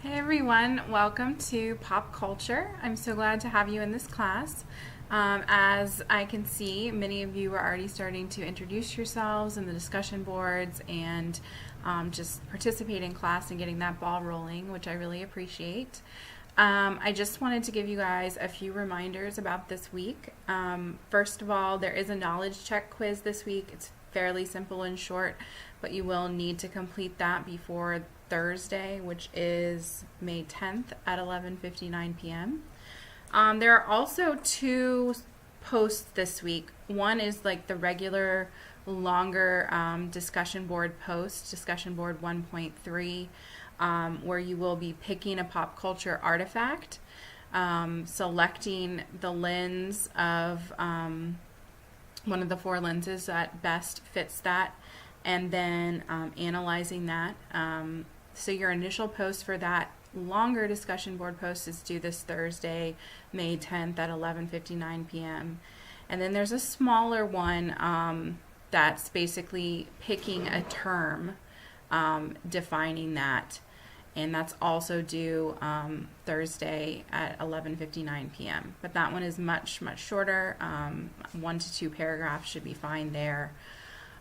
Hey everyone, welcome to Pop Culture. I'm so glad to have you in this class. As I can see, many of you are already starting to introduce yourselves in the discussion boards and just participate in class and getting that ball rolling, which I really appreciate. I just wanted to give you guys a few reminders about this week. First of all, there is a knowledge check quiz this week. It's fairly simple and short, but you will need to complete that before Thursday, which is May 10th at 11:59 p.m. There are also two posts this week. One is like the regular longer discussion board post, discussion board 1.3, where you will be picking a pop culture artifact, selecting the lens of one of the four lenses that best fits that, and then analyzing that. So your initial post for that longer discussion board post is due this Thursday, May 10th at 11:59 p.m. And then there's a smaller one that's basically picking a term, defining that, and that's also due Thursday at 11:59 p.m. But that one is much shorter. 1 to 2 paragraphs should be fine there.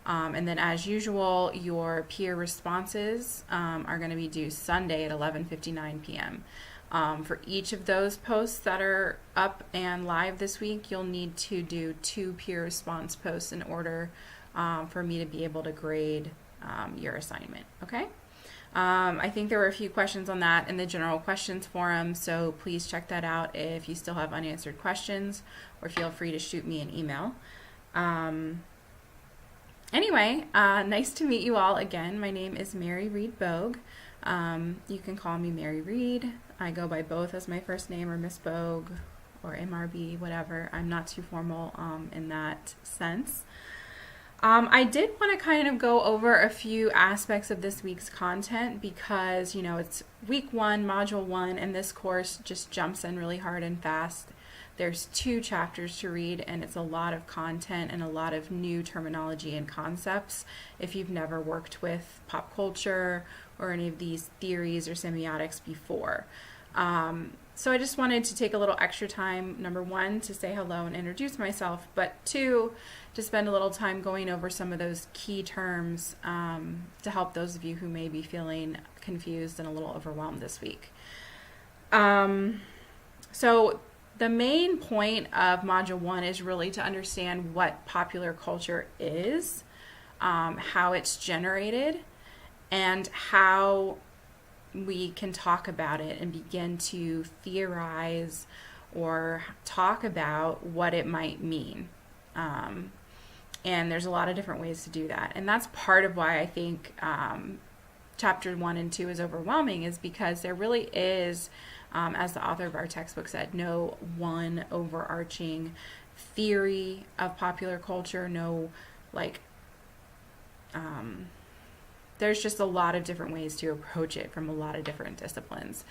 And then, as usual, your peer responses are going to be due Sunday at 11:59 p.m. For each of those posts that are up and live this week, you'll need to do 2 peer response posts in order for me to be able to grade your assignment. Okay? I think there were a few questions on that in the general questions forum, so please check that out if you still have unanswered questions, or feel free to shoot me an email. Anyway, nice to meet you all again. My name is Mary Reed Bogue. You can call me Mary Reed. I go by both as my first name, or Miss Bogue, or MRB, whatever. I'm not too formal in that sense. I did want to kind of go over a few aspects of this week's content because, it's week 1, module 1, and this course just jumps in really hard and fast. There's 2 chapters to read, and it's a lot of content and a lot of new terminology and concepts if you've never worked with pop culture or any of these theories or semiotics before. So I just wanted to take a little extra time, number 1, to say hello and introduce myself, but 2, to spend a little time going over some of those key terms to help those of you who may be feeling confused and a little overwhelmed this week. So the main point of Module 1 is really to understand what popular culture is, how it's generated, and how we can talk about it and begin to theorize or talk about what it might mean. And there's a lot of different ways to do that. And that's part of why I think Chapter 1 and 2 is overwhelming, is because there really is, as the author of our textbook said, no one overarching theory of popular culture, there's just a lot of different ways to approach it from a lot of different disciplines,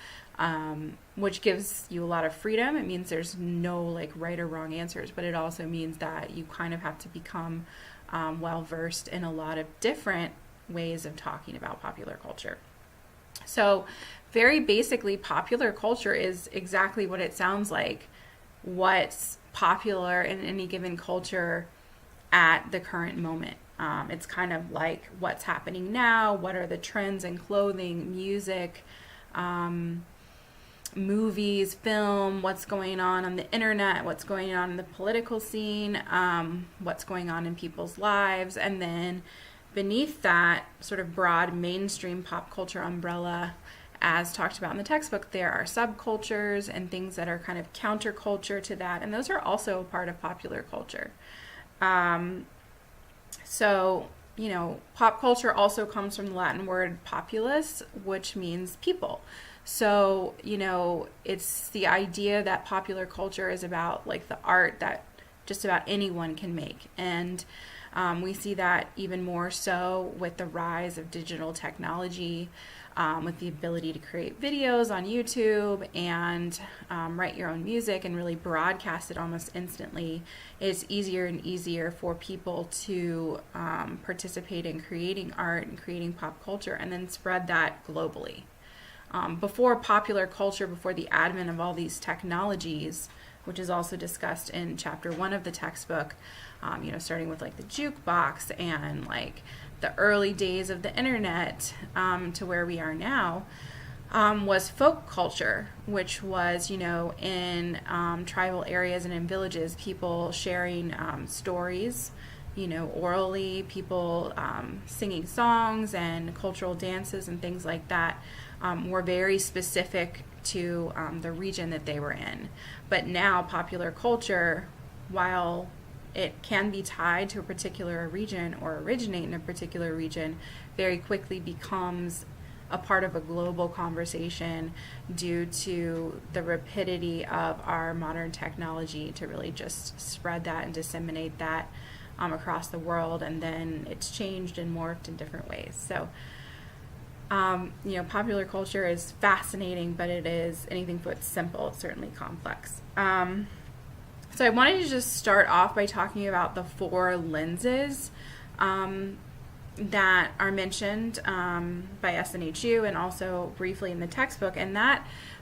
which gives you a lot of freedom. It means there's no right or wrong answers, but it also means that you kind of have to become well versed in a lot of different ways of talking about popular culture. So very basically, popular culture is exactly what it sounds like. What's popular in any given culture at the current moment. It's kind of like what's happening now, what are the trends in clothing, music, movies, film, what's going on the internet, what's going on in the political scene, what's going on in people's lives, and then beneath that sort of broad mainstream pop culture umbrella, as talked about in the textbook, there are subcultures and things that are kind of counterculture to that, and those are also a part of popular culture. So, pop culture also comes from the Latin word populus, which means people. So, it's the idea that popular culture is about the art that just about anyone can make. And we see that even more so with the rise of digital technology, with the ability to create videos on YouTube and write your own music and really broadcast it almost instantly. It's easier and easier for people to participate in creating art and creating pop culture and then spread that globally. before popular culture, before the advent of all these technologies, which is also discussed in chapter 1 of the textbook, starting with like the jukebox and like the early days of the internet to where we are now, was folk culture, which was, in tribal areas and in villages, people sharing stories, orally, people singing songs and cultural dances and things like that were very specific to the region that they were in. But now popular culture, while it can be tied to a particular region or originate in a particular region, very quickly becomes a part of a global conversation due to the rapidity of our modern technology to really just spread that and disseminate that across the world. And then it's changed and morphed in different ways. So popular culture is fascinating, but it is anything but simple. It's certainly complex. So I wanted to just start off by talking about the 4 lenses that are mentioned by SNHU and also briefly in the textbook. And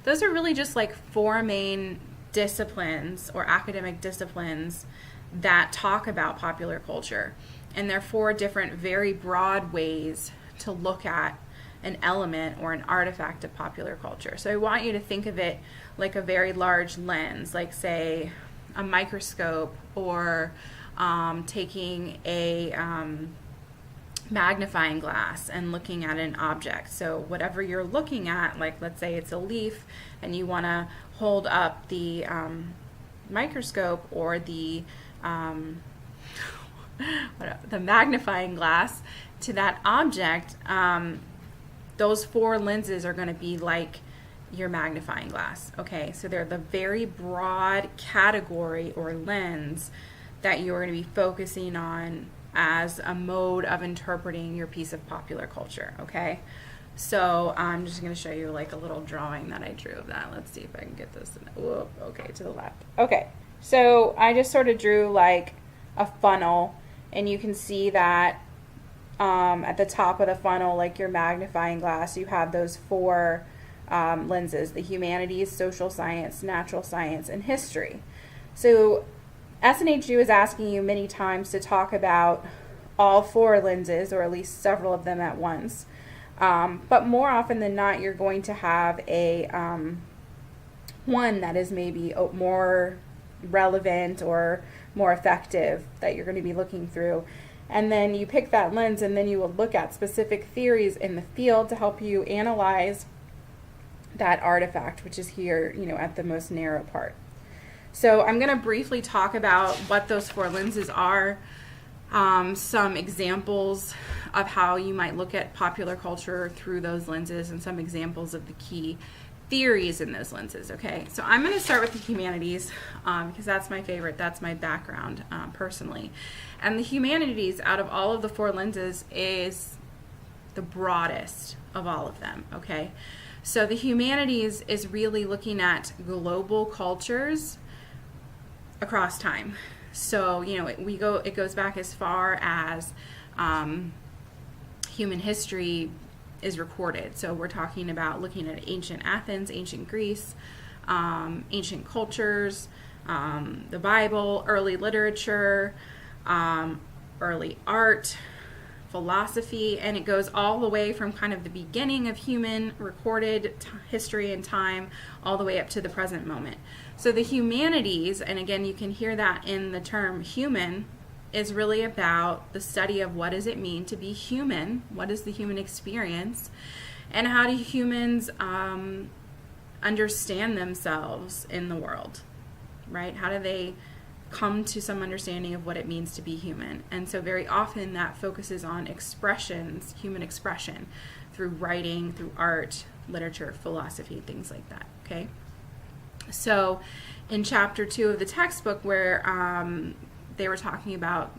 those are really just like 4 main disciplines or academic disciplines that talk about popular culture. And they're 4 different, very broad ways to look at an element or an artifact of popular culture. So I want you to think of it like a very large lens, like say a microscope, or taking a magnifying glass and looking at an object. So whatever you're looking at, like let's say it's a leaf and you want to hold up the microscope or the magnifying glass to that object, those 4 lenses are going to be like your magnifying glass. Okay, so they're the very broad category or lens that you're going to be focusing on as a mode of interpreting your piece of popular culture. Okay, so I'm just going to show you like a little drawing that I drew of that. Let's see if I can get this okay, to the left. Okay, so I just sort of drew like a funnel, and you can see that at the top of the funnel, like your magnifying glass, you have those 4 lenses: the humanities, social science, natural science, and history. So SNHU is asking you many times to talk about all 4 lenses, or at least several of them at once. But more often than not, you're going to have a one that is maybe more relevant or more effective that you're going to be looking through. And then you pick that lens, and then you will look at specific theories in the field to help you analyze that artifact, which is here, at the most narrow part. So I'm going to briefly talk about what those 4 lenses are, some examples of how you might look at popular culture through those lenses, and some examples of the key theories in those lenses. Okay, so I'm going to start with the humanities because that's my favorite. That's my background personally. And the humanities, out of all of the 4 lenses, is the broadest of all of them. Okay, so the humanities is really looking at global cultures across time. So it goes back as far as human history is recorded. So we're talking about looking at ancient Athens, ancient Greece, ancient cultures, the Bible, early literature, early art, philosophy, and it goes all the way from kind of the beginning of human recorded history and time all the way up to the present moment. So the humanities, and again you can hear that in the term human, is really about the study of what does it mean to be human, what is the human experience, and how do humans understand themselves in the world, right? How do they come to some understanding of what it means to be human? And so very often that focuses on expressions, human expression, through writing, through art, literature, philosophy, things like that, okay? So in chapter 2 of the textbook, where they were talking about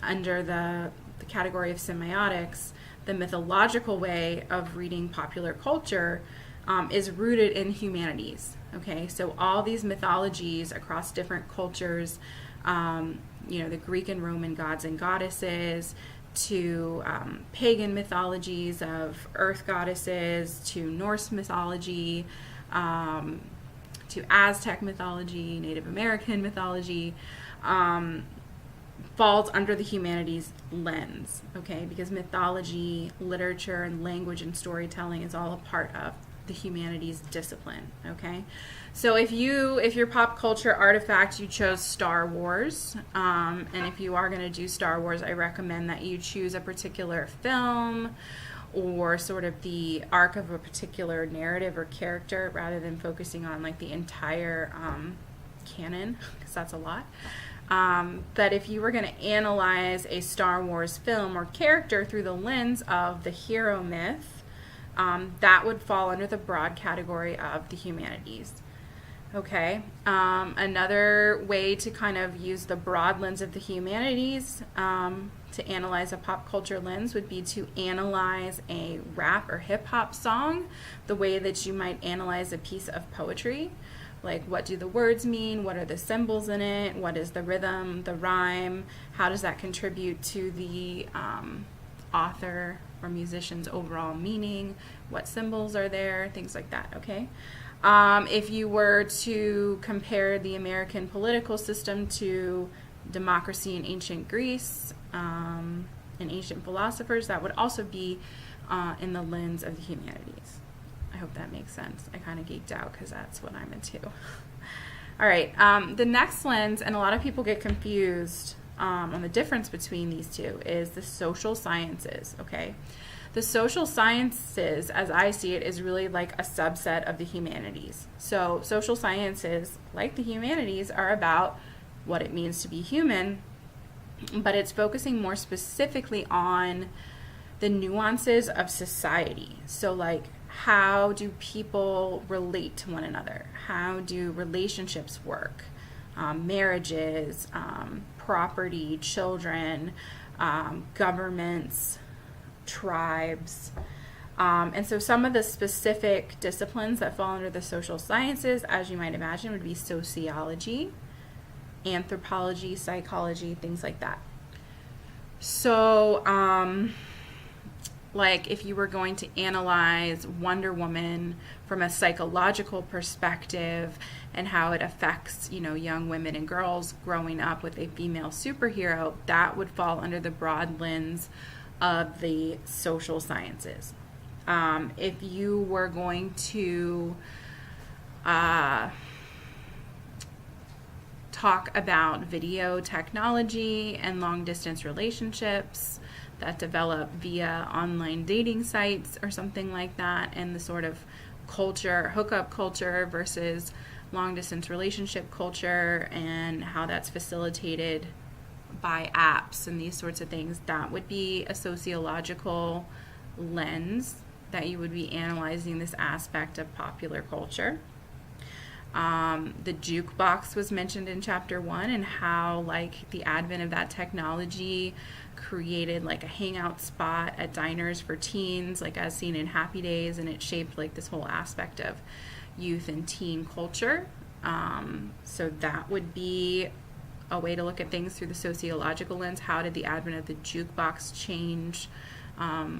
under the category of semiotics, the mythological way of reading popular culture is rooted in humanities. Okay, so all these mythologies across different cultures, the Greek and Roman gods and goddesses, to pagan mythologies of earth goddesses, to Norse mythology, to Aztec mythology, Native American mythology, falls under the humanities lens, okay? Because mythology, literature, and language and storytelling is all a part of the humanities discipline, okay? So if your pop culture artifact, you chose Star Wars, and if you are going to do Star Wars, I recommend that you choose a particular film or sort of the arc of a particular narrative or character rather than focusing on like the entire canon, because that's a lot. But if you were going to analyze a Star Wars film or character through the lens of the hero myth, that would fall under the broad category of the humanities. Okay. Another way to kind of use the broad lens of the humanities to analyze a pop culture lens would be to analyze a rap or hip hop song the way that you might analyze a piece of poetry. Like, what do the words mean? What are the symbols in it? What is the rhythm, the rhyme? How does that contribute to the author or musician's overall meaning? What symbols are there? Things like that, okay? If you were to compare the American political system to democracy in ancient Greece and ancient philosophers, that would also be in the lens of the humanities. I hope that makes sense. I kind of geeked out because that's what I'm into. All right, the next lens, and a lot of people get confused on the difference between these two, is the social sciences, okay? The social sciences, as I see it, is really like a subset of the humanities. So social sciences, like the humanities, are about what it means to be human, but it's focusing more specifically on the nuances of society. So like, how do people relate to one another? How do relationships work? Marriages, property, children, governments, tribes. And so some of the specific disciplines that fall under the social sciences, as you might imagine, would be sociology, anthropology, psychology, things like that. So, like if you were going to analyze Wonder Woman from a psychological perspective and how it affects, young women and girls growing up with a female superhero, that would fall under the broad lens of the social sciences. If you were going to talk about video technology and long-distance relationships that develop via online dating sites or something like that, and the sort of culture, hookup culture versus long-distance relationship culture and how that's facilitated by apps and these sorts of things, that would be a sociological lens that you would be analyzing this aspect of popular culture. The jukebox was mentioned in chapter 1 and how like the advent of that technology created like a hangout spot at diners for teens, like as seen in Happy Days, and it shaped like this whole aspect of youth and teen culture. So that would be a way to look at things through the sociological lens. How did the advent of the jukebox change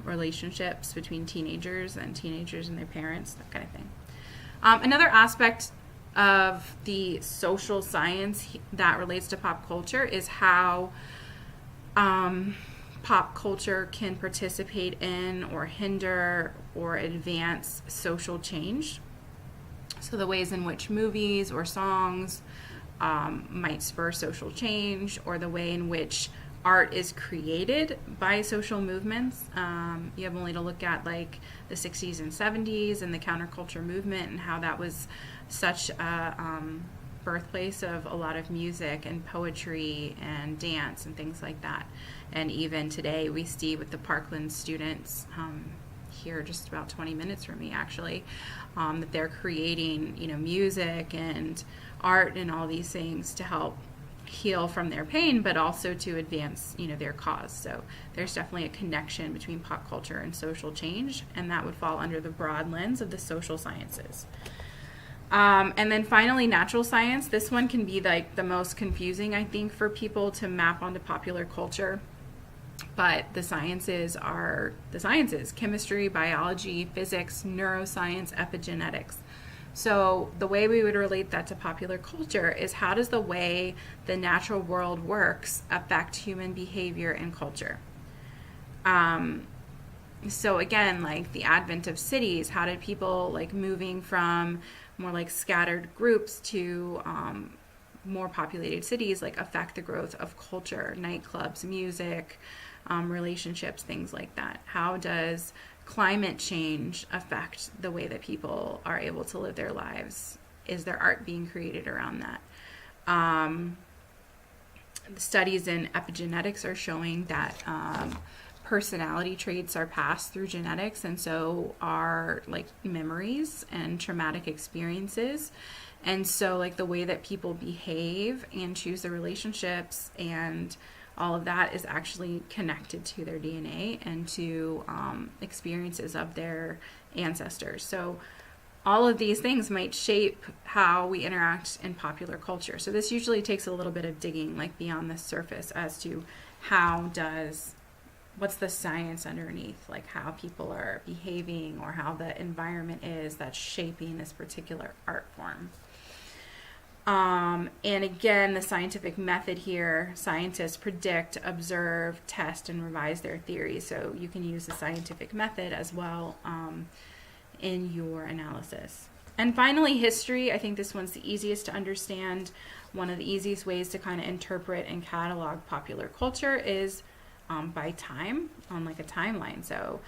relationships between teenagers and their parents, that kind of thing. Another aspect of the social science that relates to pop culture is how pop culture can participate in or hinder or advance social change. So the ways in which movies or songs might spur social change, or the way in which art is created by social movements. You have only to look at like the 60s and 70s and the counterculture movement and how that was such a birthplace of a lot of music and poetry and dance and things like that. And even today we see with the Parkland students here just about 20 minutes from me actually, that they're creating music and art and all these things to help heal from their pain, but also to advance their cause. So there's definitely a connection between pop culture and social change, and that would fall under the broad lens of the social sciences. And then finally, natural science. This one can be like the most confusing, I think, for people to map onto popular culture. But the sciences are the sciences: chemistry, biology, physics, neuroscience, epigenetics. So the way we would relate that to popular culture is, how does the way the natural world works affect human behavior and culture? So again, like the advent of cities, how did people, like, moving from more like scattered groups to more populated cities, like, affect the growth of culture, nightclubs, music, relationships, things like that? How does climate change affect the way that people are able to live their lives? Is there art being created around that? The studies in epigenetics are showing that personality traits are passed through genetics, and so are, like, memories and traumatic experiences. And so, like, the way that people behave and choose their relationships and all of that is actually connected to their DNA and to experiences of their ancestors. So all of these things might shape how we interact in popular culture. So this usually takes a little bit of digging, like, beyond the surface, as to what's the science underneath, like how people are behaving or how the environment is that's shaping this particular art form. And again, the scientific method here: scientists predict, observe, test, and revise their theories. So you can use the scientific method as well in your analysis. And finally, history. I think this one's the easiest to understand. One of the easiest ways to kind of interpret and catalog popular culture is by time, on like a timeline. So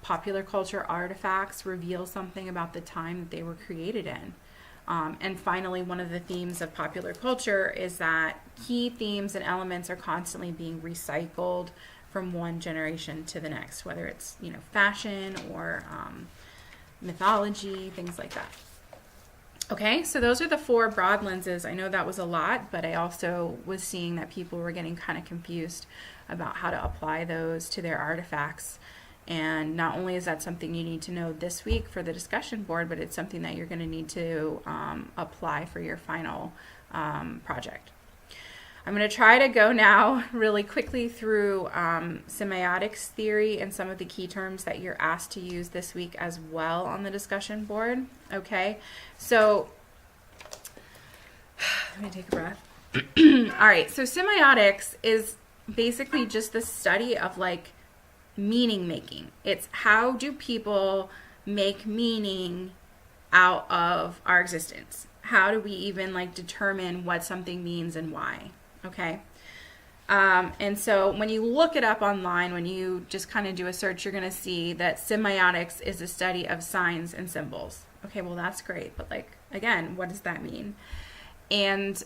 popular culture artifacts reveal something about the time that they were created in. And finally, one of the themes of popular culture is that key themes and elements are constantly being recycled from one generation to the next, whether it's, fashion or mythology, things like that. Okay, so those are the 4 broad lenses. I know that was a lot, but I also was seeing that people were getting kind of confused about how to apply those to their artifacts. And not only is that something you need to know this week for the discussion board, but it's something that you're going to need to apply for your final project. I'm going to try to go now really quickly through semiotics theory and some of the key terms that you're asked to use this week as well on the discussion board. Okay, so let me take a breath. All right, so semiotics is basically just the study of, like, meaning making. It's how do people make meaning out of our existence? How do we even, like, determine what something means and why? Okay. And so when you look it up online, when you just kind of do a search, you're going to see that semiotics is a study of signs and symbols. Okay, well, that's great. But, like, again, what does that mean? And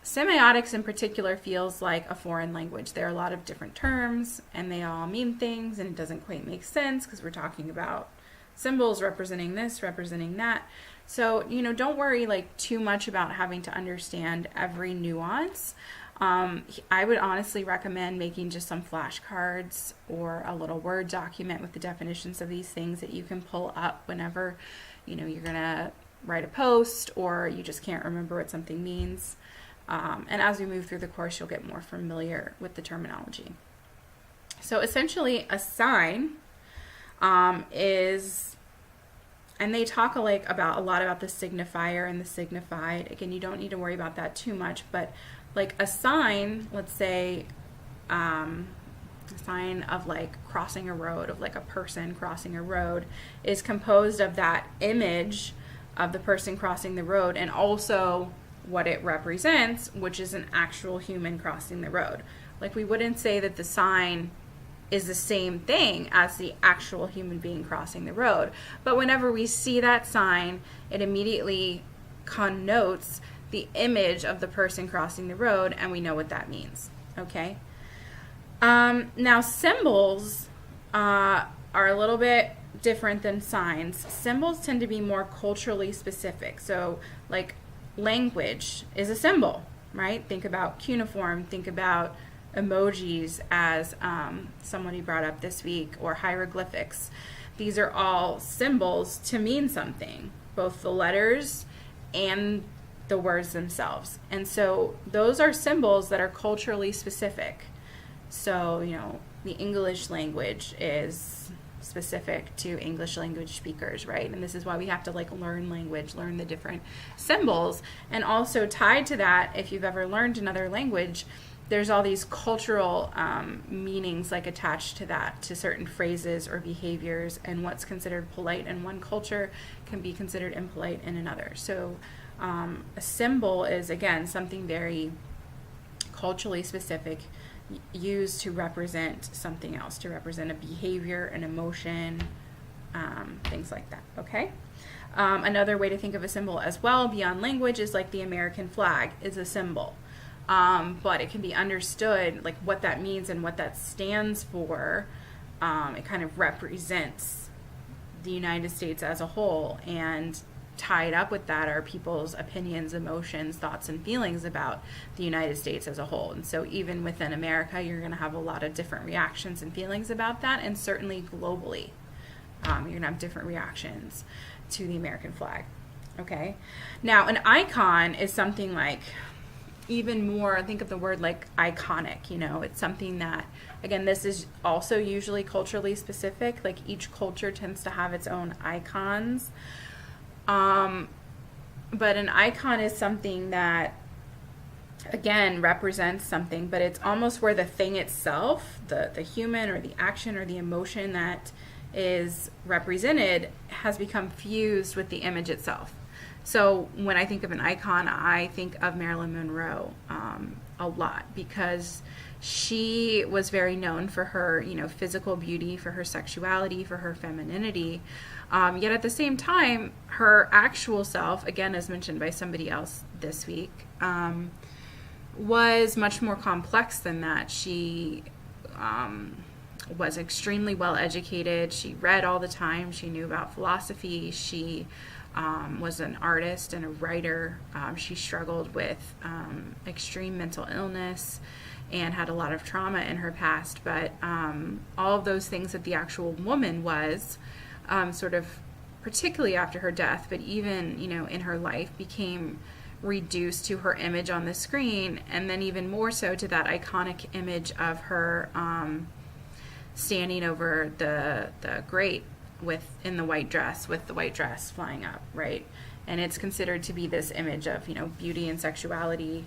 semiotics in particular feels like a foreign language. There are a lot of different terms, and they all mean things, and it doesn't quite make sense because we're talking about symbols representing this, representing that. So, don't worry, like, too much about having to understand every nuance. I would honestly recommend making just some flashcards or a little Word document with the definitions of these things that you can pull up whenever, you're going to write a post or you just can't remember what something means. And as we move through the course, you'll get more familiar with the terminology. So essentially, a sign is, and they talk a lot about the signifier and the signified. Again, you don't need to worry about that too much, but like a sign, let's say a sign of, like, crossing a road, of like a person crossing a road, is composed of that image of the person crossing the road and also what it represents, which is an actual human crossing the road. Like, we wouldn't say that the sign is the same thing as the actual human being crossing the road, but whenever we see that sign, it immediately connotes the image of the person crossing the road, and we know what that means. Okay. Now, symbols are a little bit different than signs. Symbols tend to be more culturally specific. So, like, language is a symbol, right? Think about cuneiform, think about emojis, as somebody brought up this week, or hieroglyphics. These are all symbols to mean something, both the letters and the words themselves. And so those are symbols that are culturally specific. So, the English language is specific to English language speakers, right? And this is why we have to like learn language, learn the different symbols. And also tied to that, if you've ever learned another language, there's all these cultural meanings like attached to that, to certain phrases or behaviors, and what's considered polite in one culture can be considered impolite in another. So a symbol is, again, something very culturally specific, used to represent something else, to represent a behavior, an emotion, things like that, okay? Another way to think of a symbol as well, beyond language, is like the American flag is a symbol. But it can be understood, like what that means and what that stands for. It kind of represents the United States as a whole, and tied up with that are people's opinions, emotions, thoughts, and feelings about the United States as a whole. And so even within America, you're going to have a lot of different reactions and feelings about that, and certainly globally, you're going to have different reactions to the American flag. Okay? Now, an icon is something like, even more, think of the word like iconic, you know, it's something that, again, this is also usually culturally specific, like each culture tends to have its own icons. But an icon is something that, again, represents something, but it's almost where the thing itself, the human or the action or the emotion that is represented has become fused with the image itself. So when I think of an icon, I think of Marilyn Monroe a lot, because she was very known for her, you know, physical beauty, for her sexuality, for her femininity. Yet at the same time, her actual self, again, as mentioned by somebody else this week, was much more complex than that. She was extremely well educated. She read all the time. She knew about philosophy. She was an artist and a writer. She struggled with extreme mental illness and had a lot of trauma in her past. But all of those things that the actual woman was, sort of, particularly after her death, but even, you know, in her life, became reduced to her image on the screen, and then even more so to that iconic image of her standing over the grate in the white dress, with the white dress flying up, right? And it's considered to be this image of, you know, beauty and sexuality.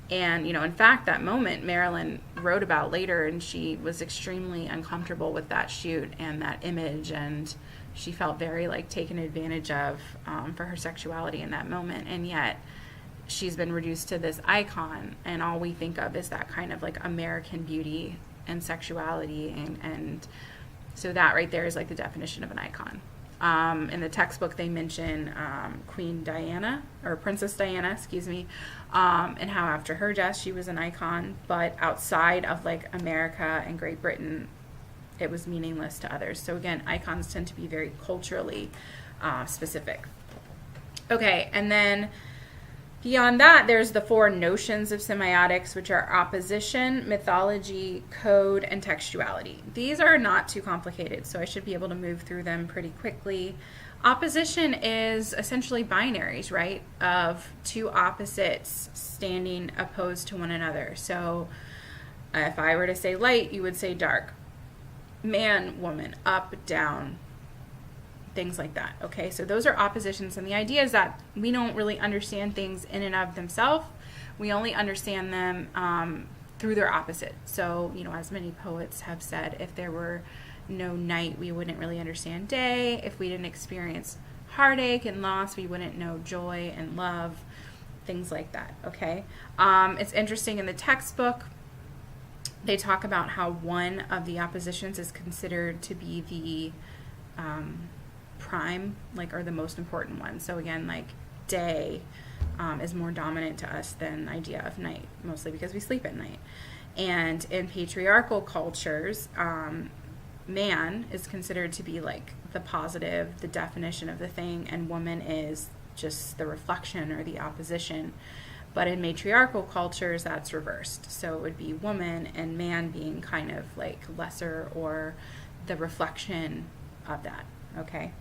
And, you know, in fact, that moment Marilyn wrote about later, and she was extremely uncomfortable with that shoot and that image, and she felt very like taken advantage of for her sexuality in that moment. And yet she's been reduced to this icon, and all we think of is that kind of like American beauty and sexuality, and so that right there is like the definition of an icon. In the textbook they mention Queen Diana, or Princess Diana, excuse me, and how after her death she was an icon, but outside of like America and Great Britain it was meaningless to others. So again, icons tend to be very culturally specific. Okay, and then beyond that, there's the 4 notions of semiotics, which are opposition, mythology, code, and textuality. These are not too complicated, so I should be able to move through them pretty quickly. Opposition is essentially binaries, right, of 2 opposites standing opposed to one another. So if I were to say light, you would say dark. Man, woman, up, down, things like that. Okay, so those are oppositions, and the idea is that we don't really understand things in and of themselves. We only understand them through their opposite. So, you know, as many poets have said, if there were no night, we wouldn't really understand day. If we didn't experience heartache and loss, we wouldn't know joy and love, things like that. Okay, it's interesting, in the textbook they talk about how one of the oppositions is considered to be the prime, like, or the most important one. So again, like day is more dominant to us than the idea of night, mostly because we sleep at night. And in patriarchal cultures, man is considered to be like the positive, the definition of the thing, and woman is just the reflection or the opposition. But in matriarchal cultures, that's reversed. So it would be woman and man being kind of like lesser, or the reflection of that, okay?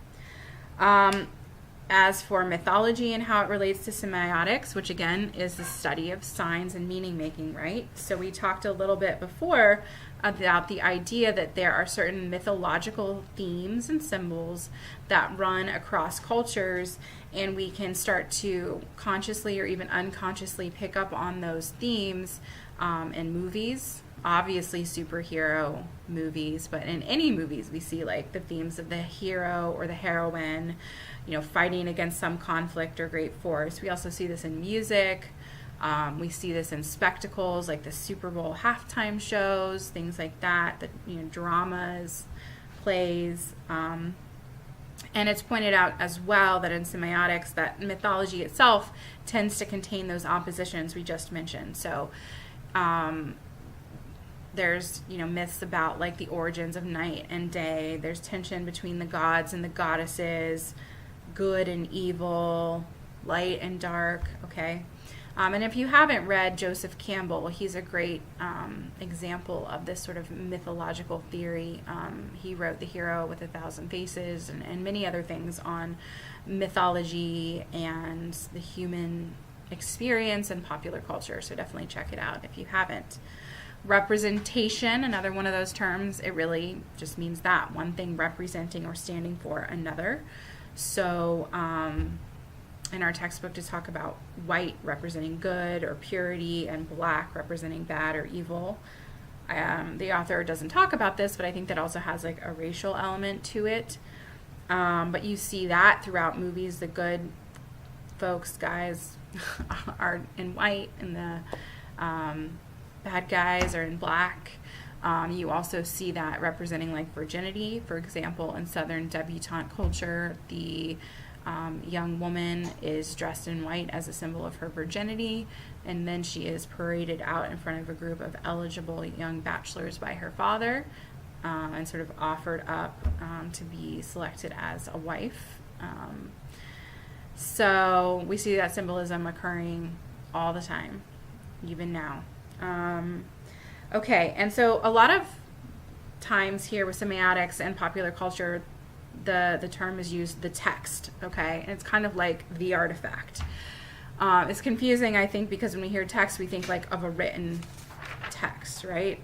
As for mythology and how it relates to semiotics, which again is the study of signs and meaning making, right? So we talked a little bit before about the idea that there are certain mythological themes and symbols that run across cultures, and we can start to consciously or even unconsciously pick up on those themes in movies. Obviously superhero movies, but in any movies we see like the themes of the hero or the heroine, fighting against some conflict or great force. We also see this in music. We see this in spectacles like the Super Bowl halftime shows, things like that, dramas, plays. And it's pointed out as well that in semiotics that mythology itself tends to contain those oppositions we just mentioned. So there's myths about like the origins of night and day. There's tension between the gods and the goddesses, good and evil, light and dark. Okay. And if you haven't read Joseph Campbell, he's a great example of this sort of mythological theory. He wrote The Hero with 1,000 Faces and many other things on mythology and the human experience and popular culture. So definitely check it out if you haven't. Representation, another one of those terms, it really just means that one thing representing or standing for another. So in our textbook to talk about white representing good or purity and black representing bad or evil. The author doesn't talk about this, but I think that also has like a racial element to it. But you see that throughout movies. The good folks, guys, are in white, and the bad guys are in black. You also see that representing like virginity. For example, in Southern debutante culture, the young woman is dressed in white as a symbol of her virginity, and then she is paraded out in front of a group of eligible young bachelors by her father and sort of offered up to be selected as a wife. So we see that symbolism occurring all the time, even now. Okay, and so a lot of times here with semiotics and popular culture, the term is used, the text, okay? And it's kind of like the artifact. It's confusing, I think, because when we hear text, we think like of a written text, right?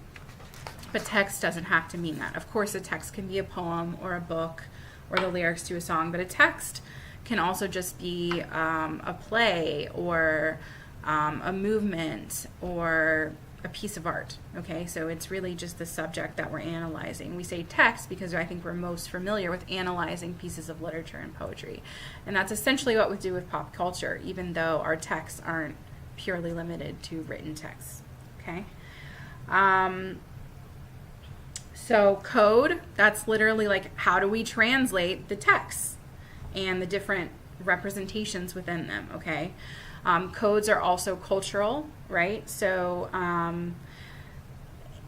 But text doesn't have to mean that. Of course, a text can be a poem or a book or the lyrics to a song, but a text can also just be a play or a movement or a piece of art, okay? So it's really just the subject that we're analyzing. We say text because I think we're most familiar with analyzing pieces of literature and poetry. And that's essentially what we do with pop culture, even though our texts aren't purely limited to written texts, okay? So code, that's literally like how do we translate the texts and the different representations within them, okay? Codes are also cultural, right? So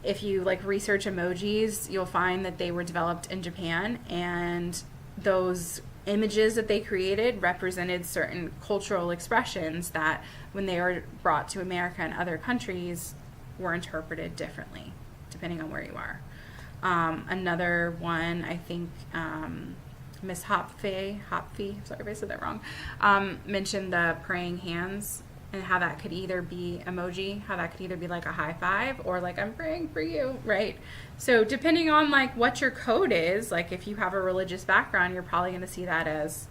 if you like research emojis, you'll find that they were developed in Japan, and those images that they created represented certain cultural expressions that when they were brought to America and other countries were interpreted differently depending on where you are. Another one, I think, Miss Hopfee, sorry if I said that wrong, mentioned the praying hands and how that could either be emoji, how that could either be like a high five or like I'm praying for you, right? So depending on like what your code is, like if you have a religious background, you're probably going to see that as,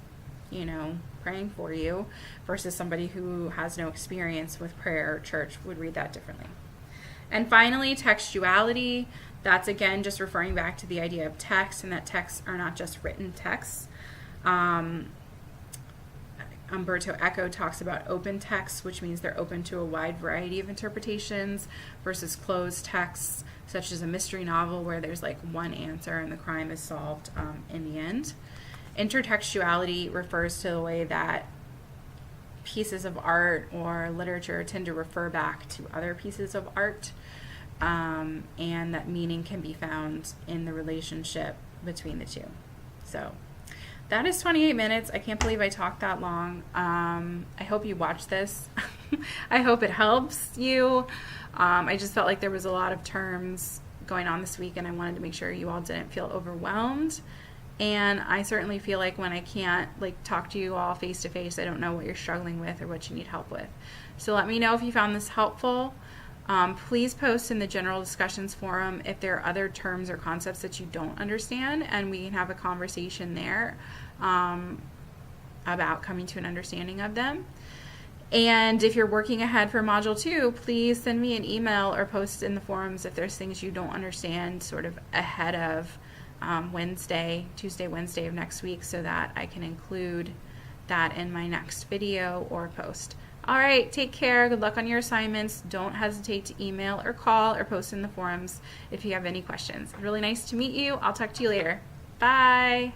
praying for you, versus somebody who has no experience with prayer or church would read that differently. And finally, textuality. That's, again, just referring back to the idea of text, and that texts are not just written texts. Umberto Eco talks about open texts, which means they're open to a wide variety of interpretations, versus closed texts, such as a mystery novel where there's like one answer and the crime is solved in the end. Intertextuality refers to the way that pieces of art or literature tend to refer back to other pieces of art. And that meaning can be found in the relationship between the two. So that is 28 minutes. I can't believe I talked that long. I hope you watch this. I hope it helps you. I just felt like there was a lot of terms going on this week, and I wanted to make sure you all didn't feel overwhelmed. And I certainly feel like when I can't talk to you all face to face, I don't know what you're struggling with or what you need help with. So let me know if you found this helpful. Please post in the general discussions forum if there are other terms or concepts that you don't understand, and we can have a conversation there about coming to an understanding of them. And if you're working ahead for Module 2, please send me an email or post in the forums if there's things you don't understand sort of ahead of Tuesday, Wednesday of next week, so that I can include that in my next video or post. All right, take care. Good luck on your assignments. Don't hesitate to email or call or post in the forums if you have any questions. Really nice to meet you. I'll talk to you later. Bye.